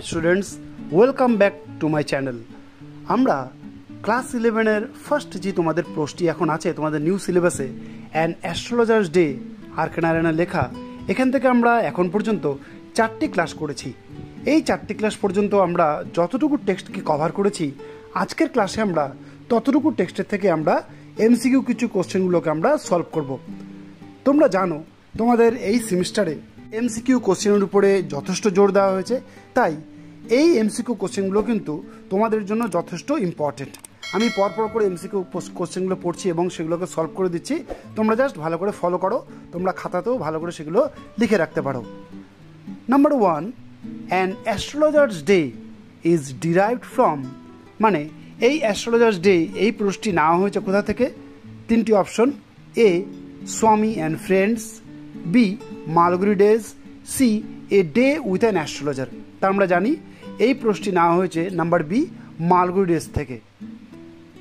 Students, welcome back to my channel. আমরা class 11-এর first যে তোমাদের পোস্টটি এখন আছে তোমাদের নিউ সিলেবাসে অ্যান অ্যাস্ট্রোলজার্স ডে আর কে নারায়ণের লেখা, এখান থেকে আমরা এখন পর্যন্ত 4টি ক্লাস করেছি। এই 4টি ক্লাস পর্যন্ত আমরা যতটুকু টেক্সটকে কভার করেছি, আজকের ক্লাসে আমরা ততটুকু টেক্সটের থেকে আমরা এমসিকিউ কিছু কোশ্চেনগুলোকে আমরা সলভ করব। তোমরা জানো তোমাদের এই সেমিস্টারে এমসিকিউ কোশ্চেনের উপরে যথেষ্ট জোর দেওয়া হয়েছে, তাই এই এমসিকিউ কোশ্চেনগুলো কিন্তু তোমাদের জন্য যথেষ্ট ইম্পর্টেন্ট। আমি পরপর করে এমসিকিউ কোশ্চেনগুলো পড়ছি এবং সেগুলোকে সলভ করে দিচ্ছি। তোমরা জাস্ট ভালো করে ফলো করো, তোমরা খাতাতেও ভালো করে সেগুলো লিখে রাখতে পারো। Number 1, an astrologers day is derived from, মানে এই অ্যাস্ট্রোলজার্স ডে এই পুরস্কারটি নেওয়া হয়েছে কোথা থেকে? 3টি option: A Swami and friends, B Malgudi days, C a day with an astrologer. তা আমরা জানি এই প্রশ্নটি নেওয়া হয়েছে নাম্বার বি মালগুড়ি ডেজ থেকে।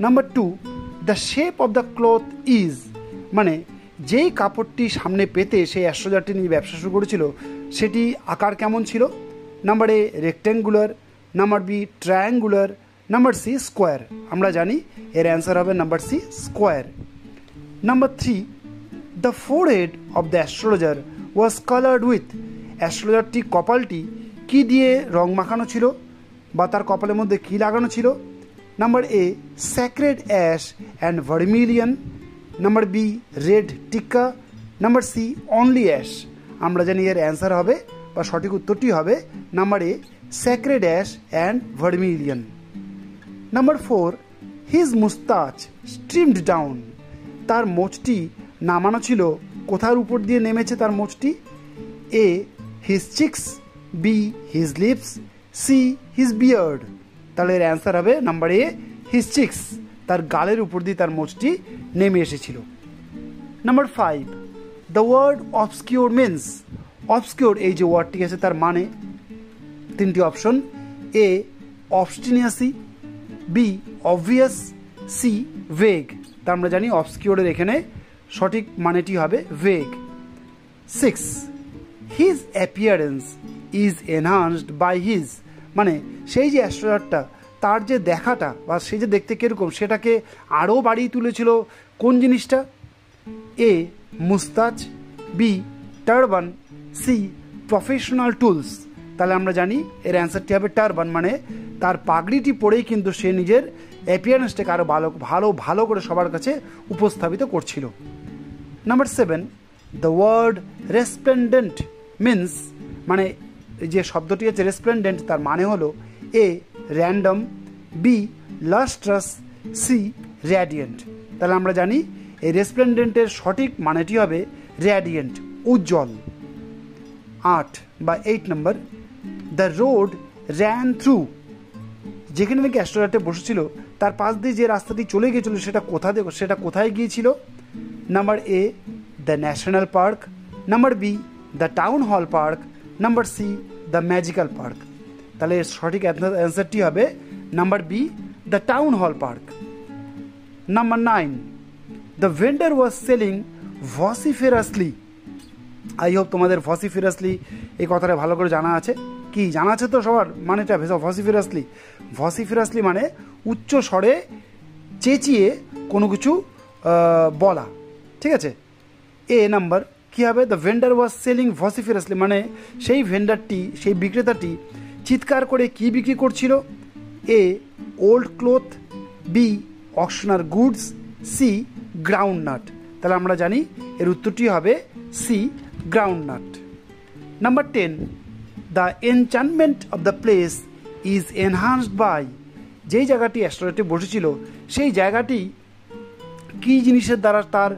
Number 2, the shape of the cloth is, মানে যেই কাপড়টি সামনে পেতে সেই অ্যাস্ট্রোলজারটি নিয়ে ব্যবসা শুরু করেছিল সেটি আকার কেমন ছিল? Number A rectangular, number B triangular, number C square. আমরা জানি এর অ্যান্সার হবে number C square. Number 3, the forehead of the astrologer was coloured with, অ্যাস্ট্রোলজারটি কপালটি কী দিয়ে রং মাখানো ছিল বা তার কপালের মধ্যে কী লাগানো ছিল? Number A sacred ash and vermilion, number B red tikka, number C only ash. আমরা জানি এর অ্যান্সার হবে বা সঠিক উত্তরটি হবে number A sacred ash and vermilion. Number 4, his moustache streamed down, তার মোচটি নামানো ছিল কোথার উপর দিয়ে নেমেছে তার মোচটি? A his cheeks, B his lips, C his beard. তাহলে এর অ্যান্সার হবে নাম্বার এ হিজ চিক্স, তার গালের উপর দিয়ে তার মোচটি নেমে এসেছিল। Number 5, the word obscure means, obscure এই যে ওয়ার্ডটি আছে তার মানে? 3টি option: A obstinacy, B obvious, C vague. তা আমরা জানি অবস্কিউরের এখানে সঠিক মানেটি হবে vague. 6, his appearance is enhanced by his, মানে সেই যে অ্যাস্ট্রোলজারটা তার যে দেখাটা বা সে যে দেখতে কীরকম সেটাকে আরও বাড়িয়ে তুলেছিল কোন জিনিসটা? A moustache, B turban, C professional tools. তাহলে আমরা জানি এর অ্যান্সারটি হবে টারবান, মানে তার পাগড়িটি পরেই কিন্তু সে নিজের অ্যাপিয়ারেন্সটাকে আরও ভালো করে সবার কাছে উপস্থাপিত করছিল। নাম্বার 7, দ্য ওয়ার্ড রেসপ্লেন্ডেন্ট মিন্স, মানে যে শব্দটি আছে রেসপ্লেন্ডেন্ট তার মানে হলো এ র্যান্ডম, বি লাস্ট্রাস, সি র্যাডিয়েন্ট। তাহলে আমরা জানি এই রেসপ্লেন্ডেন্টের সঠিক মানেটি হবে র্যাডিয়েন্ট, উজ্জ্বল। 8 বা 8 নম্বর, দ্য রোড র্যান থ্রু, যেখানে নাকি অ্যাস্ট্রোলজারটি বসেছিল তার পাশ দিয়ে যে রাস্তাটি চলে গিয়েছিল সেটা কোথায় গিয়েছিল? Number A the national park, number B the town hall park, number C the magical park. তাহলে এর সঠিক অ্যান্সারটি হবে number B the town hall park. Number 9, the vendor was selling vociferously, I hope তোমাদের ভসিফেরাসলি এই কথাটা ভালো করে জানা আছে। কি জানা আছে তো সবার মানেটা? ভসিফেরাসলি, ভসিফেরাসলি মানে উচ্চ স্বরে চেঁচিয়ে কোনো কিছু বলা, ঠিক আছে? এ নাম্বার কী হবে? দ্য ভেন্ডার ওয়াজ সেলিং ভসিফেরাসলি, মানে সেই ভেন্ডারটি, সেই বিক্রেতাটি চিৎকার করে কি বিক্রি করছিল? A old cloth, B auctioneer goods, C groundnut. তাহলে আমরা জানি এর উত্তরটি হবে C groundnut. Number 10, the enchantment of the place is enhanced by, যেই জায়গাটি অ্যাস্ট্রোলজারটি বসেছিল সেই জায়গাটি কী জিনিসের দ্বারা তার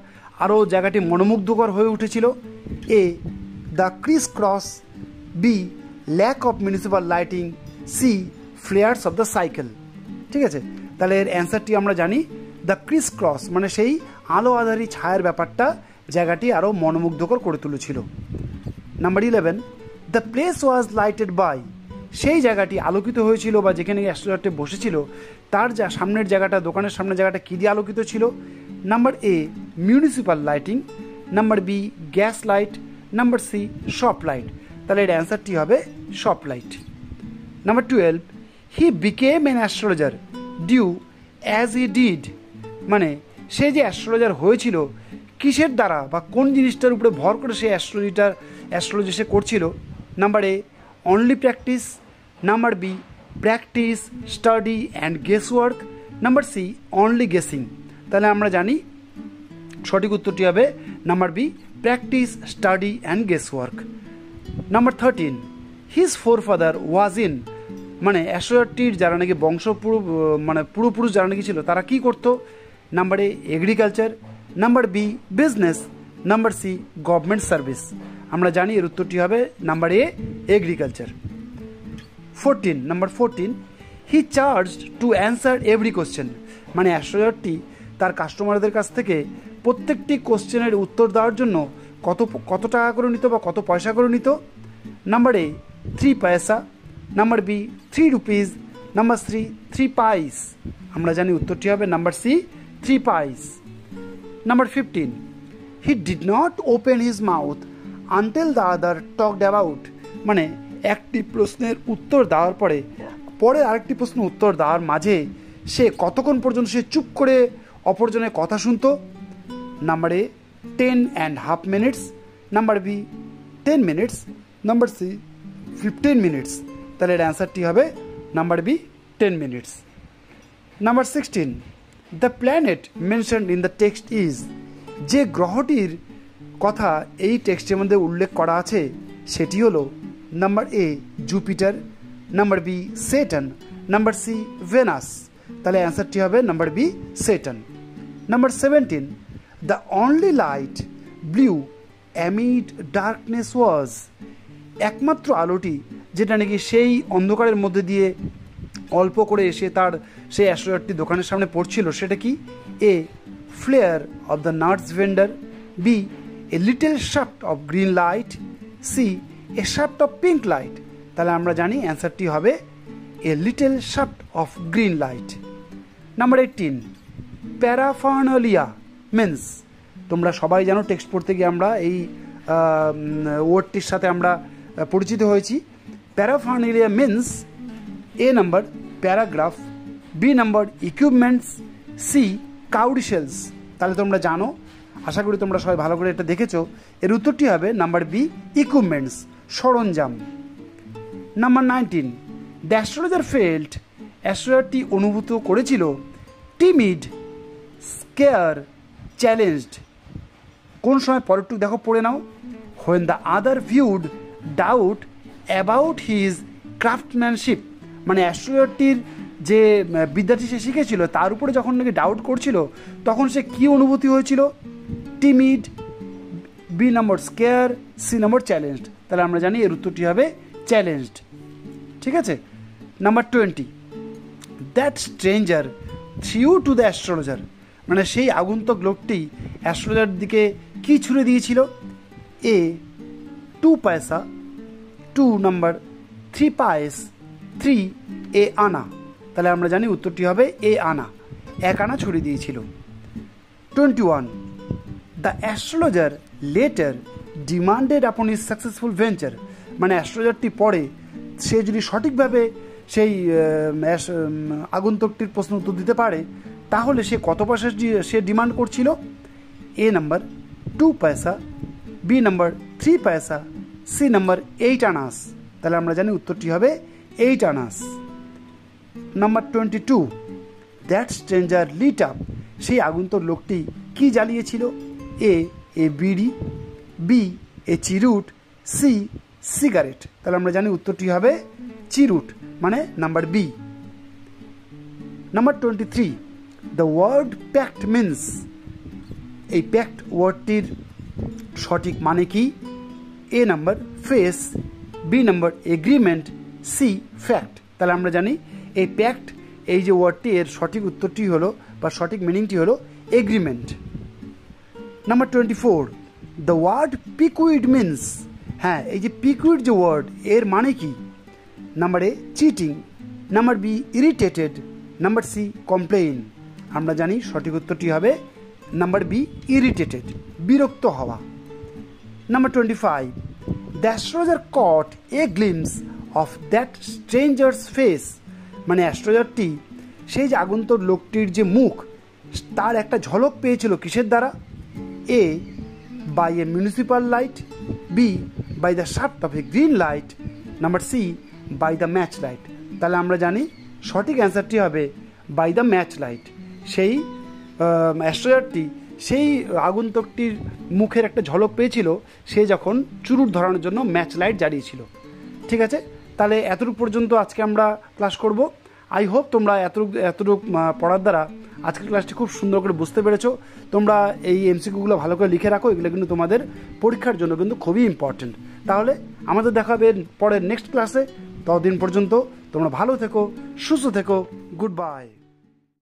আরও জায়গাটি মনোমুগ্ধকর হয়ে উঠেছিল? A the criss cross, B lack of municipal lighting, C flares of the cycle. ঠিক আছে, তাহলে এর অ্যান্সারটি আমরা জানি দ্য ক্রিস ক্রস, মানে সেই আলো আধারি ছায়ার ব্যাপারটা জায়গাটি আরও মনোমুগ্ধকর করে তুলেছিল। Number 11, the place was lighted by, সেই জায়গাটি আলোকিত হয়েছিল বা যেখানে অ্যাস্ট্রোলজারটি বসেছিল তার যা সামনের জায়গাটা, দোকানের সামনের জায়গাটা কী দিয়ে আলোকিত ছিল? Number A municipal lighting, number B gas light, number C shop light. তাহলে এর অ্যান্সারটি হবে shop light. Number 12, he became an astrologer due as he did, মানে সে যে অ্যাস্ট্রোলজার হয়েছিল কিসের দ্বারা বা কোন জিনিসটার উপরে ভর করে সে অ্যাস্ট্রোলজি সে করছিল। Number A, only practice. Number B, practice, study and guess work. Number C, only guessing. তাহলে আমরা জানি সঠিক উত্তরটি হবে number B, practice, study and guess work. Number 13, his forefather was in, মানে অ্যাস্ট্রোলজারটির যারা নাকি পূর্বপুরুষ যারা নাকি ছিল তারা কী করতো। Number A, agriculture. Number B, business. Number C, government service. আমরা জানি এর উত্তরটি হবে number A, agriculture. Number 14, he charged to answer every question, মানে অ্যাস্ট্রোলজারটি তার কাস্টমারদের কাছ থেকে প্রত্যেকটি কোশ্চেনের উত্তর দেওয়ার জন্য কত টাকা করে নিত বা কত পয়সা করে নিত। Number A, 3 paisa. Number B, 3 rupees. Number C, 3 pies. আমরা জানি উত্তরটি হবে number C, 3 pies. Number 15, he did not open his mouth until the other talked about, মানে একটি প্রশ্নের উত্তর দেওয়ার পরে আরেকটি প্রশ্ন উত্তর দেওয়ার মাঝে সে কতক্ষণ পর্যন্ত সে চুপ করে অপরজনের কথা শুনতো। Number A, 10.5 minutes। Number B, 10 minutes। Number C, 15 minutes। তাহলে এর অ্যান্সারটি হবে number B, 10 minutes। Number 16, the planet mentioned in the text is, যে গ্রহটির কথা এই টেক্সটের মধ্যে উল্লেখ করা আছে সেটি হলো number A, Jupiter. Number B, Saturn. Number C, Venus. তাহলে অ্যান্সারটি হবে number B, Saturn. Number 17, the only light blue amid darkness was, একমাত্র আলোটি যেটা নাকি সেই অন্ধকারের মধ্যে দিয়ে অল্প করে এসে সেই অ্যাস্ট্রোলজারটি দোকানের সামনে পড়ছিল সেটা কি। A, flare of the nuts vendor. B, a little shaft of green light. C, a shaft of pink light. তাহলে আমরা জানি অ্যান্সারটি হবে a little shaft of green light. Number 18, paraphernalia means, তোমরা সবাই জানো টেক্সট পড়তে গিয়ে আমরা এই ওয়ার্ডটির সাথে আমরা পরিচিত হয়েছি। Paraphernalia means A number, paragraph. B number, equipments. C, cowrie shells. তাহলে তোমরা জানো, আশা করি তোমরা সবাই ভালো করে এটা দেখেছো। এর উত্তরটি হবে নাম্বার বি, ইকুইপমেন্টস, সরঞ্জাম। নাম্বার 19, দ্য অ্যাস্ট্রোলজার ফেল্ট, অ্যাস্ট্রোলজারটি অনুভূত করেছিল টিমিড, স্কেয়ার, চ্যালেঞ্জড। কোন সময় পরেরটুকু দেখো, পড়ে নাও। When the other viewed doubt about his craftsmanship, মানে অ্যাস্ট্রোলজারটির যে বিদ্যাটি সে শিখেছিল তার উপরে যখন নাকি ডাউট করছিল তখন সে কী অনুভূতি হয়েছিল। টিমিড। বি নম্বর, স্কেয়ার। সি নম্বর, চ্যালেঞ্জড। তাহলে আমরা জানি এর উত্তরটি হবে চ্যালেঞ্জড। ঠিক আছে। Number 20, that stranger threw to the astrologer, মানে সেই আগন্তুক লোকটি অ্যাস্ট্রোলজার দিকে কী ছুঁড়ে দিয়েছিল। এ, 2 পয়সা। 2 নাম্বার, 3 পায়েস। 3, এ আনা। তাহলে আমরা জানি উত্তরটি হবে এ আনা, 1 আনা ছুঁড়ে দিয়েছিল। 21, দ্য অ্যাস্ট্রোলজার লেটার ডিমান্ডেড আপন ইজ সাকসেসফুল ভেঞ্চার, মানে অ্যাস্ট্রোলজারটি পরে সে যদি সঠিকভাবে সেই আগন্তুকটির প্রশ্ন উত্তর দিতে পারে তাহলে সে কত পয়সা সে ডিমান্ড করছিল। এ নাম্বার, 2 পয়সা। B number, 3 paisa. C number, 8 annas. তাহলে আমরা জানি উত্তরটি হবে 8 annas. Number 22, that stranger lit up, সেই আগন্তুক লোকটি কি জ্বালিয়েছিল। A bidi. B, a cheroot. C, cigarette. তাহলে আমরা জানি উত্তরটি হবে চিরুট, মানে number B. Number 23, the word pact means, এই প্যাক্ট ওয়ার্ডটির সঠিক মানে কি। A number, face. B number, agreement. C, fact. তাহলে আমরা জানি এই প্যাক্ট, এই যে ওয়ার্ডটি, এর সঠিক উত্তরটি হলো বা সঠিক মিনিংটি হলো agreement. Number 24, the word piqued means, হ্যাঁ এই যে পিকুইড যে ওয়ার্ড এর মানে কি। Number A, cheating. Number B, irritated. Number C, complain. আমরা জানি সঠিক উত্তরটি হবে নাম্বার বি, ইরিটেটেড, বিরক্ত হওয়া। Number 25, the astrologer caught a glimpse of that stranger's face, মানে অ্যাস্ট্রোলজারটি সেই যে আগন্তুক লোকটির যে মুখ তার একটা ঝলক পেয়েছিল কিসের দ্বারা? A by a municipal light, B by the shaft of a green light, number C by the match light. তাহলে আমরা জানি সঠিক অ্যান্সারটি হবে বাই দ্য ম্যাচ লাইট। সেই অ্যাস্ট্রোলজারটি সেই আগন্তুকটির মুখের একটা ঝলক পেয়েছিল সে যখন চুরুট ধরানোর জন্য ম্যাচ লাইট জ্বালিয়েছিল। ঠিক আছে, তাহলে এতটুকু পর্যন্ত আজকে আমরা ক্লাস করব। আই হোপ তোমরা এতটুকু পড়ার দ্বারা আজকের ক্লাসটি খুব সুন্দর করে বুঝতে পেরেছো। তোমরা এই এমসিকিউগুলো ভালো করে লিখে রাখো, এগুলো কিন্তু তোমাদের পরীক্ষার জন্য কিন্তু খুবই ইম্পর্টেন্ট। তাহলে আমাদের দেখা হবে পরের নেক্সট ক্লাসে। ততদিন পর্যন্ত তোমরা ভালো থেকো, সুস্থ থেকো, গুড বাই।